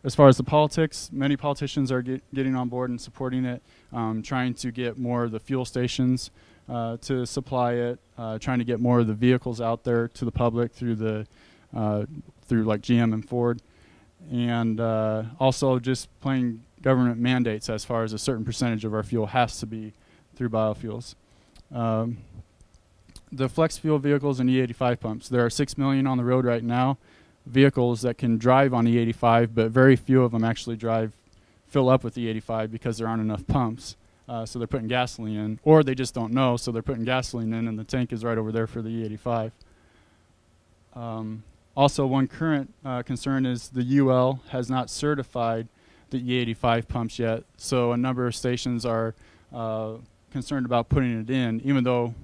As far as the politics, many politicians are getting on board and supporting it, trying to get more of the fuel stations to supply it, trying to get more of the vehicles out there to the public through through like GM and Ford, and also just playing government mandates as far as a certain percentage of our fuel has to be through biofuels. The flex fuel vehicles and E85 pumps, there are 6 million on the road right now, vehicles that can drive on E85, but very few of them actually fill up with E85 because there aren't enough pumps. So they're putting gasoline in, or they just don't know, so they're putting gasoline in and the tank is right over there for the E85. Also, one current concern is the UL has not certified the E85 pumps yet, so a number of stations are concerned about putting it in, even though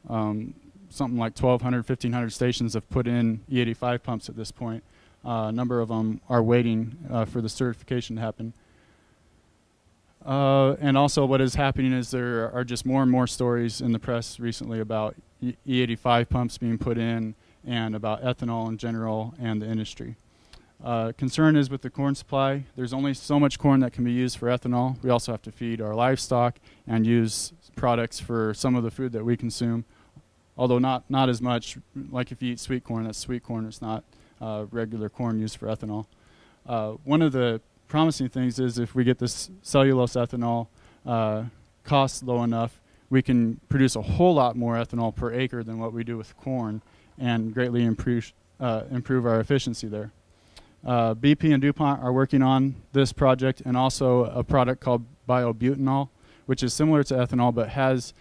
something like 1,200, 1,500 stations have put in E85 pumps at this point. A number of them are waiting for the certification to happen. And also what is happening is there are just more and more stories in the press recently about E85 pumps being put in and about ethanol in general and the industry. Concern is with the corn supply. There's only so much corn that can be used for ethanol. We also have to feed our livestock and use products for some of the food that we consume, although not as much. Like if you eat sweet corn, that's sweet corn. It's not regular corn used for ethanol. One of the promising things is if we get this cellulose ethanol cost low enough, we can produce a whole lot more ethanol per acre than what we do with corn and greatly improve our efficiency there. BP and DuPont are working on this project and also a product called biobutanol, which is similar to ethanol but has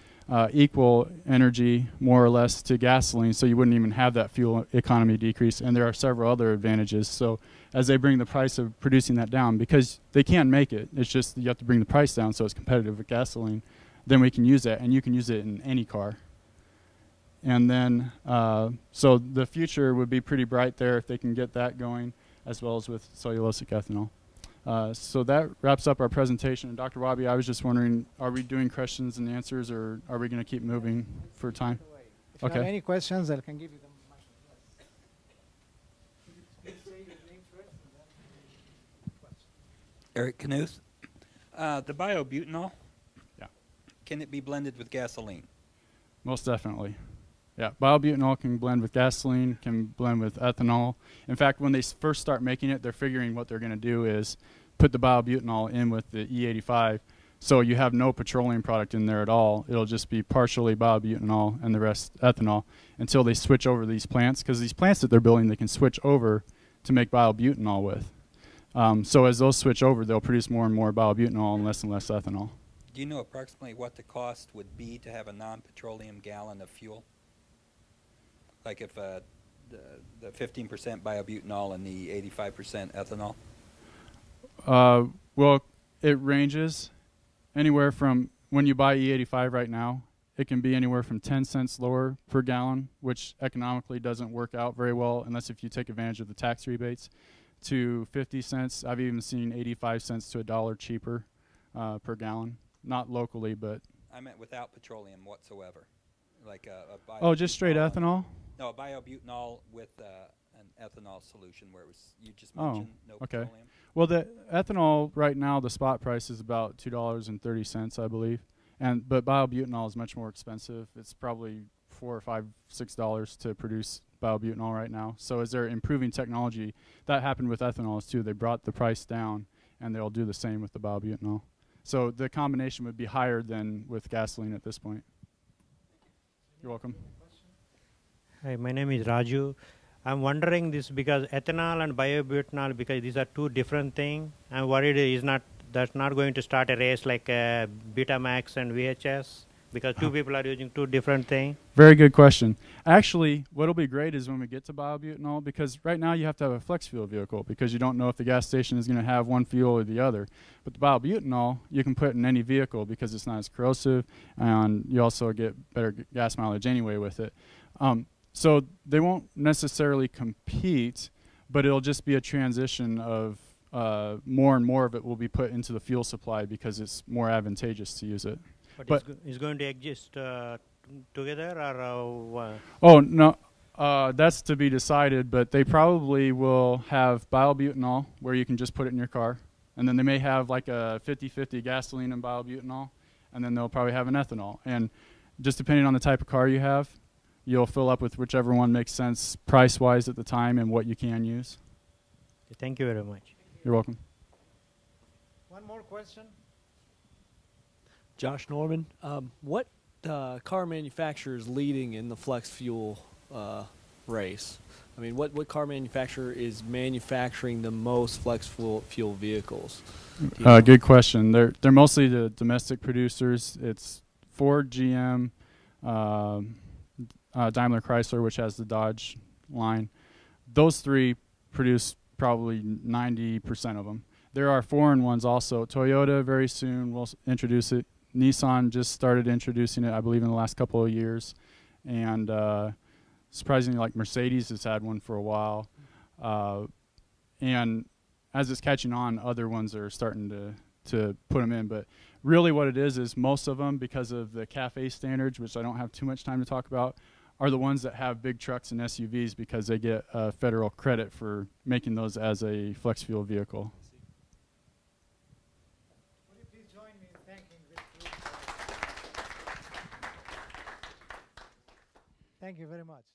equal energy more or less to gasoline, so you wouldn't even have that fuel economy decrease, and there are several other advantages. So as they bring the price of producing that down, because they can make it, it's just you have to bring the price down so it's competitive with gasoline, then we can use that, and you can use it in any car. And then so the future would be pretty bright there if they can get that going, as well as with cellulosic ethanol. So that wraps up our presentation. And Dr. Wahby, I was just wondering, are we doing questions and answers, or are we going to keep moving for time? If you have any questions, I can give you them. Eric Knuth. The biobutanol, can it be blended with gasoline? Most definitely. Yeah, biobutanol can blend with gasoline, can blend with ethanol. In fact, when they first start making it, they're figuring what they're going to do is put the biobutanol in with the E85, so you have no petroleum product in there at all. It'll just be partially biobutanol and the rest ethanol until they switch over these plants, because these plants that they're building, they can switch over to make biobutanol with. So as those switch over, they'll produce more and more biobutanol and less ethanol. Do you know approximately what the cost would be to have a non-petroleum gallon of fuel? Like if the 15% biobutanol and the 85% ethanol? Well, it ranges anywhere from, when you buy E85 right now, it can be anywhere from 10 cents lower per gallon, which economically doesn't work out very well unless if you take advantage of the tax rebates, to 50 cents. I've even seen 85 cents to $1 cheaper per gallon. Not locally, but... I meant without petroleum whatsoever. Like a oh, just straight ethanol? No, a biobutanol with an ethanol solution where it was, you just mentioned no petroleum. Well, the ethanol right now, the spot price is about $2.30, I believe. But biobutanol is much more expensive. It's probably $4 or $5, $6 to produce biobutanol right now. So as they're improving technology, that happened with ethanols too. They brought the price down, and they'll do the same with the biobutanol. So the combination would be higher than with gasoline at this point. You're welcome. Hi, my name is Raju. I'm wondering this because ethanol and biobutanol, because these are two different things. I'm worried that's not going to start a race like Betamax and VHS, because two people are using two different things. Very good question. Actually, what'll be great is when we get to biobutanol, because right now you have to have a flex fuel vehicle because you don't know if the gas station is going to have one fuel or the other. But the biobutanol, you can put in any vehicle because it's not as corrosive, and you also get better gas mileage anyway with it. So they won't necessarily compete, but it'll just be a transition of more and more of it will be put into the fuel supply because it's more advantageous to use it. But it's going to exist together, or oh no, That's to be decided, but they probably will have biobutanol where you can just put it in your car. And then they may have like a 50-50 gasoline and biobutanol, and then they'll probably have an ethanol. And just depending on the type of car you have, you'll fill up with whichever one makes sense price-wise at the time and what you can use. Thank you very much. You're welcome. One more question. Josh Norman, what car manufacturer is leading in the flex fuel race? I mean, what car manufacturer is manufacturing the most flex fuel vehicles? Good question. They're mostly the domestic producers. It's Ford, GM, Daimler Chrysler, which has the Dodge line. Those three produce probably 90% of them. There are foreign ones also. Toyota very soon will introduce it. Nissan just started introducing it, I believe, in the last couple of years. And surprisingly, like Mercedes has had one for a while. And as it's catching on, other ones are starting to put them in. But really what it is most of them, because of the CAFE standards, which I don't have too much time to talk about, are the ones that have big trucks and SUVs because they get federal credit for making those as a flex fuel vehicle. Would you please join me in thanking this group? Thank you very much.